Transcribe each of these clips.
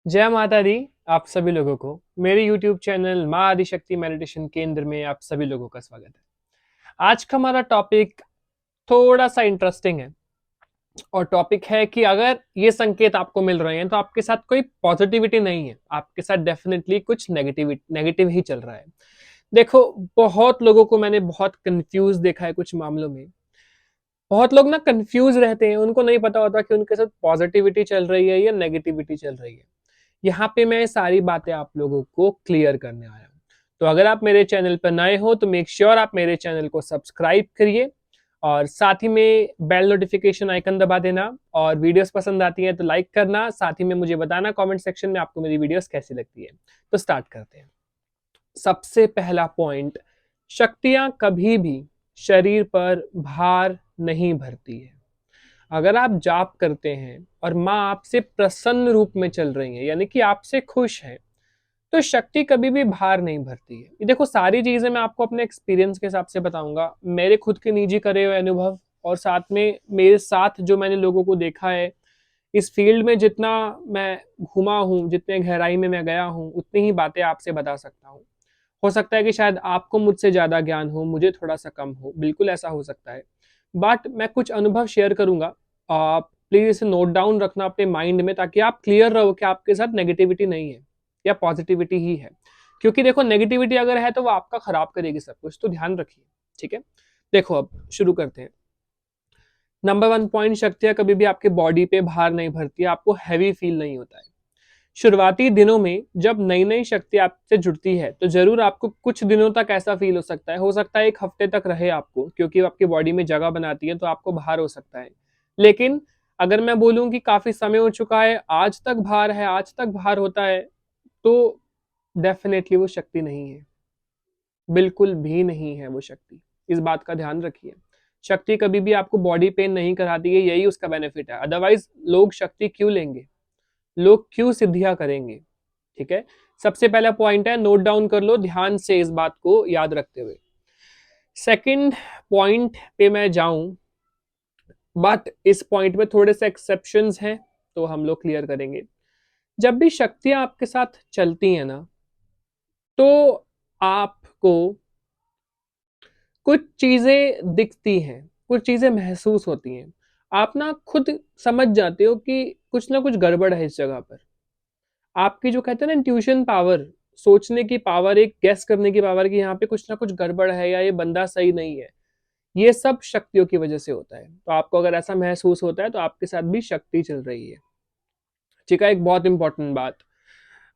जय माता दी। आप सभी लोगों को मेरे YouTube चैनल माँ आदिशक्ति मेडिटेशन केंद्र में आप सभी लोगों का स्वागत है। आज का हमारा टॉपिक थोड़ा सा इंटरेस्टिंग है और टॉपिक है कि अगर ये संकेत आपको मिल रहे हैं तो आपके साथ कोई पॉजिटिविटी नहीं है, आपके साथ डेफिनेटली कुछ नेगेटिव ही चल रहा है। देखो, बहुत लोगों को मैंने बहुत कंफ्यूज देखा है कुछ मामलों में। बहुत लोग ना कंफ्यूज रहते हैं, उनको नहीं पता होता कि उनके साथ पॉजिटिविटी चल रही है या नेगेटिविटी चल रही है। यहाँ पे मैं सारी बातें आप लोगों को क्लियर करने आया हूँ। तो अगर आप मेरे चैनल पर नए हो तो मेक श्योर आप मेरे चैनल को सब्सक्राइब करिए और साथ ही में बेल नोटिफिकेशन आइकन दबा देना। और वीडियोस पसंद आती हैं तो लाइक करना, साथ ही में मुझे बताना कमेंट सेक्शन में आपको मेरी वीडियोस कैसी लगती है। तो स्टार्ट करते हैं। सबसे पहला पॉइंट, शक्तियां कभी भी शरीर पर भार नहीं भरती है। अगर आप जाप करते हैं और माँ आपसे प्रसन्न रूप में चल रही है, यानी कि आपसे खुश है, तो शक्ति कभी भी भार नहीं भरती है। ये देखो, सारी चीजें मैं आपको अपने एक्सपीरियंस के हिसाब से बताऊंगा, मेरे खुद के निजी करे हुए अनुभव और साथ में मेरे साथ जो मैंने लोगों को देखा है। इस फील्ड में जितना मैं घुमा हूँ, जितने गहराई में मैं गया हूँ, उतनी ही बातें आपसे बता सकता हूँ। हो सकता है कि शायद आपको मुझसे ज्यादा ज्ञान हो, मुझे थोड़ा सा कम हो, बिल्कुल ऐसा हो सकता है। बट मैं कुछ अनुभव शेयर करूंगा, आप प्लीज इसे नोट डाउन रखना अपने माइंड में, ताकि आप क्लियर रहो कि आपके साथ नेगेटिविटी नहीं है या पॉजिटिविटी ही है। क्योंकि देखो, नेगेटिविटी अगर है तो वो आपका खराब करेगी सब कुछ, तो ध्यान रखिए। ठीक है, देखो अब शुरू करते हैं। नंबर वन पॉइंट, शक्तियां कभी भी आपके बॉडी पे भार नहीं भरती है, आपको हैवी फील नहीं होता है। शुरुआती दिनों में जब नई नई शक्ति आपसे जुड़ती है तो जरूर आपको कुछ दिनों तक ऐसा फील हो सकता है एक हफ्ते तक रहे आपको, क्योंकि वो आपकी बॉडी में जगह बनाती है तो आपको भार हो सकता है। लेकिन अगर मैं बोलूं कि काफी समय हो चुका है, आज तक भार है, आज तक भार होता है, तो डेफिनेटली वो शक्ति नहीं है, बिल्कुल भी नहीं है वो शक्ति। इस बात का ध्यान रखिए। शक्ति कभी भी आपको बॉडी पेन नहीं कराती है, यही उसका बेनिफिट है। अदरवाइज लोग शक्ति क्यों लेंगे, लोग क्यों सिद्धियां करेंगे। ठीक है, सबसे पहला पॉइंट है, नोट डाउन कर लो ध्यान से इस बात को याद रखते हुए। सेकंड पॉइंट पे मैं जाऊं, बट इस पॉइंट में थोड़े से एक्सेप्शंस हैं, तो हम लोग क्लियर करेंगे। जब भी शक्तियां आपके साथ चलती हैं ना, तो आपको कुछ चीजें दिखती हैं, कुछ चीजें महसूस होती हैं। आप ना खुद समझ जाते हो कि कुछ ना कुछ गड़बड़ है इस जगह पर। आपकी जो कहते हैं ना इंट्यूशन पावर, सोचने की पावर, एक गेस करने की पावर कि यहाँ पे कुछ ना कुछ गड़बड़ है या ये बंदा सही नहीं है, ये सब शक्तियों की वजह से होता है। तो आपको अगर ऐसा महसूस होता है तो आपके साथ भी शक्ति चल रही है। ठीक है, एक बहुत इंपॉर्टेंट बात।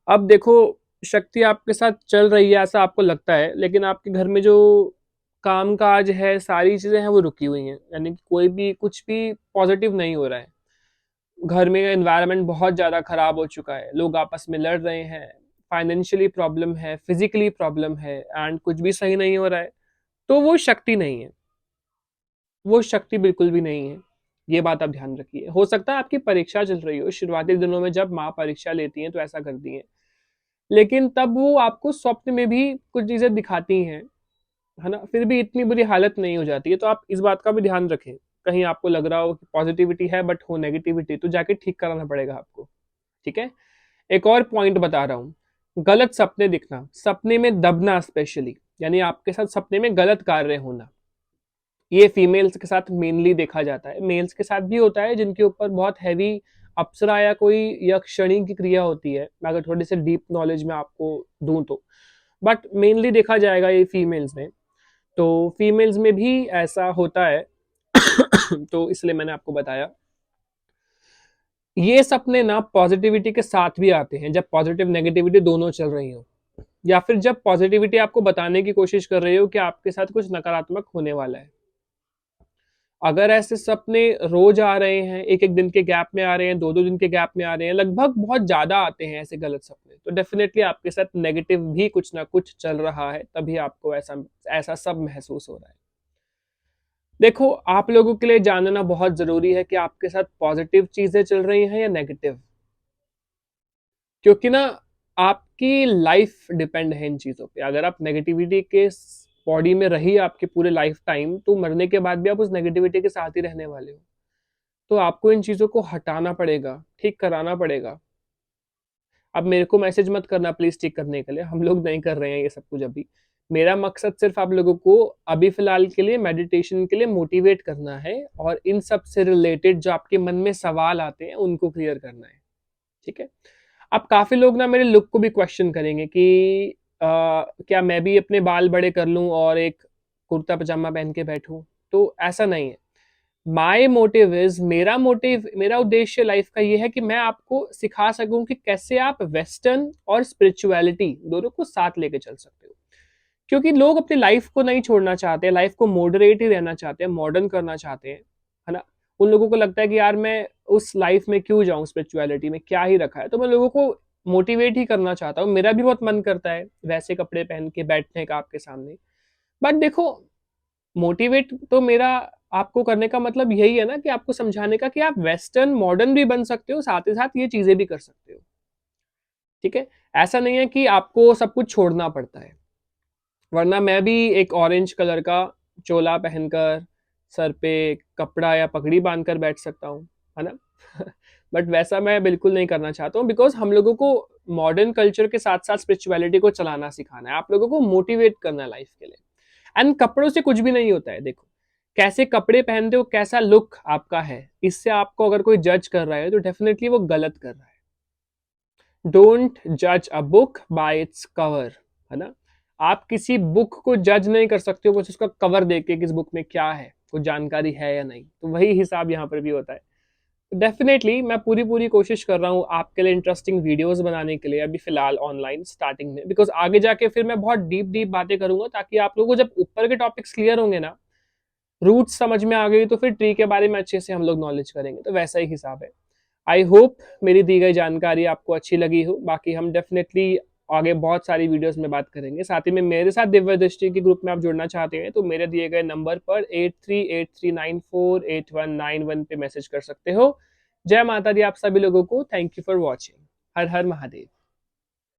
अब देखो, शक्ति आपके साथ चल रही है ऐसा आपको लगता है, लेकिन आपके घर में जो काम काज है, सारी चीजें हैं, वो रुकी हुई हैं, यानी कि कोई भी कुछ भी पॉजिटिव नहीं हो रहा है। घर में एनवायरनमेंट बहुत ज़्यादा खराब हो चुका है, लोग आपस में लड़ रहे हैं, फाइनेंशियली प्रॉब्लम है, फिजिकली प्रॉब्लम है, एंड कुछ भी सही नहीं हो रहा है, तो वो शक्ति नहीं है, वो शक्ति बिल्कुल भी नहीं है। ये बात आप ध्यान रखिए। हो सकता है आपकी परीक्षा चल रही हो, शुरुआती दिनों में जब माँ परीक्षा लेती हैं तो ऐसा करती हैं, लेकिन तब वो आपको स्वप्न में भी कुछ चीज़ें दिखाती हैं, है ना, फिर भी इतनी बुरी हालत नहीं हो जाती है। तो आप इस बात का भी ध्यान रखें। कहीं आपको लग रहा हो कि पॉजिटिविटी है बट हो नेगेटिविटी, तो जाके ठीक कराना पड़ेगा आपको। ठीक है, एक और पॉइंट बता रहा हूं, गलत सपने दिखना, सपने में दबना स्पेशली, यानी आपके साथ सपने में गलत कार्य होना, ये फीमेल्स के साथ मेनली देखा जाता है। मेल्स के साथ भी होता है जिनके ऊपर बहुत हैवी अप्सरा या कोई यक्षिणी की क्रिया होती है, मैं अगर थोड़ी सी डीप नॉलेज में आपको दूं तो। बट मेनली देखा जाएगा ये फीमेल्स में, तो फीमेल्स में भी ऐसा होता है। तो इसलिए मैंने आपको बताया। ये सपने ना पॉजिटिविटी के साथ भी आते हैं, जब पॉजिटिव नेगेटिविटी दोनों चल रही हो, या फिर जब पॉजिटिविटी आपको बताने की कोशिश कर रही हो कि आपके साथ कुछ नकारात्मक होने वाला है। अगर ऐसे सपने रोज आ रहे हैं, एक एक दिन के गैप में आ रहे हैं, दो दो दिन के गैप में आ रहे हैं, लगभग बहुत ज्यादा आते हैं ऐसे गलत सपने, तो डेफिनेटली आपके साथ नेगेटिव भी कुछ ना कुछ चल रहा है, तभी आपको ऐसा ऐसा सब महसूस हो रहा है। देखो, आप लोगों के लिए जानना बहुत जरूरी है कि आपके साथ पॉजिटिव चीजें चल रही हैं या नेगेटिव। क्योंकि ना आपकी लाइफ डिपेंड है इन चीजों पे। अगर आप नेगेटिविटी के बॉडी में रही आपके पूरे लाइफ टाइम, तो मरने के बाद भी आप उस नेगेटिविटी के साथ ही रहने वाले हो। तो आपको इन चीजों को हटाना पड़ेगा, ठीक कराना पड़ेगा। अब मेरे को मैसेज मत करना प्लीज टिक करने के लिए, हम लोग नहीं कर रहे हैं ये सब कुछ अभी। मेरा मकसद सिर्फ आप लोगों को अभी फिलहाल के लिए मेडिटेशन के लिए मोटिवेट करना है और इन सब से रिलेटेड जो आपके मन में सवाल आते हैं उनको क्लियर करना है, ठीक है। अब काफी लोग ना मेरे लुक को भी क्वेश्चन करेंगे कि क्या मैं भी अपने बाल बड़े कर लूं और एक कुर्ता पजामा पहन के बैठूं? तो ऐसा नहीं है। माई मोटिव इज, मेरा उद्देश्य लाइफ का ये है कि मैं आपको सिखा सकूं कि कैसे आप वेस्टर्न और स्पिरिचुअलिटी दोनों को साथ लेके चल सकते हो। क्योंकि लोग अपनी लाइफ को नहीं छोड़ना चाहते, लाइफ को मॉडरेट ही रहना चाहते हैं, मॉडर्न करना चाहते हैं, है ना। उन लोगों को लगता है कि यार मैं उस लाइफ में क्यों जाऊं, स्पिरिचुअलिटी में क्या ही रखा है। तो मैं लोगों को मोटिवेट ही करना चाहता हूँ। मेरा भी बहुत मन करता है वैसे कपड़े पहन के बैठने का आपके सामने। बट देखो, मोटिवेट तो मेरा आपको करने का मतलब यही है ना कि आपको समझाने का कि आप वेस्टर्न मॉडर्न भी बन सकते हो, साथ ही साथ ये चीजें भी कर सकते हो, ठीक है। ऐसा नहीं है कि आपको सब कुछ छोड़ना पड़ता है, वरना मैं भी एक ऑरेंज कलर का चोला पहनकर सर पे कपड़ा या पगड़ी बांधकर बैठ सकता हूँ, है ना। बट वैसा मैं बिल्कुल नहीं करना चाहता हूँ, बिकॉज हम लोगों को मॉडर्न कल्चर के साथ साथ स्पिरिचुअलिटी को चलाना सिखाना है, आप लोगों को मोटिवेट करना है लाइफ के लिए। एंड कपड़ों से कुछ भी नहीं होता है। देखो, कैसे कपड़े पहनते हो, कैसा लुक आपका है, इससे आपको अगर कोई जज कर रहा है तो डेफिनेटली वो गलत कर रहा है। डोंट जज a book by its cover, है ना। आप किसी बुक को जज नहीं कर सकते हो बस उसका कवर देख के, किस बुक में क्या है, कुछ जानकारी है या नहीं। तो वही हिसाब यहाँ पर भी होता है। डेफिनेटली मैं पूरी पूरी कोशिश कर रहा हूँ आपके लिए इंटरेस्टिंग वीडियोस बनाने के लिए, अभी फिलहाल ऑनलाइन स्टार्टिंग में, बिकॉज आगे जाके फिर मैं बहुत डीप डीप बातें करूंगा, ताकि आप लोगों को जब ऊपर के टॉपिक्स क्लियर होंगे ना, रूट्स समझ में आ गई, तो फिर ट्री के बारे में अच्छे से हम लोग नॉलेज करेंगे। तो वैसा ही हिसाब है। आई होप मेरी दी गई जानकारी आपको अच्छी लगी हो। बाकी हम डेफिनेटली आगे बहुत सारी वीडियोस में बात करेंगे। साथ ही में मेरे साथ दिव्य दृष्टि के ग्रुप में आप जुड़ना चाहते हैं तो मेरे दिए गए नंबर पर 8383948191 पे मैसेज कर सकते हो। जय माता दी आप सभी लोगों को। Thank you for watching. Her her Mahadev.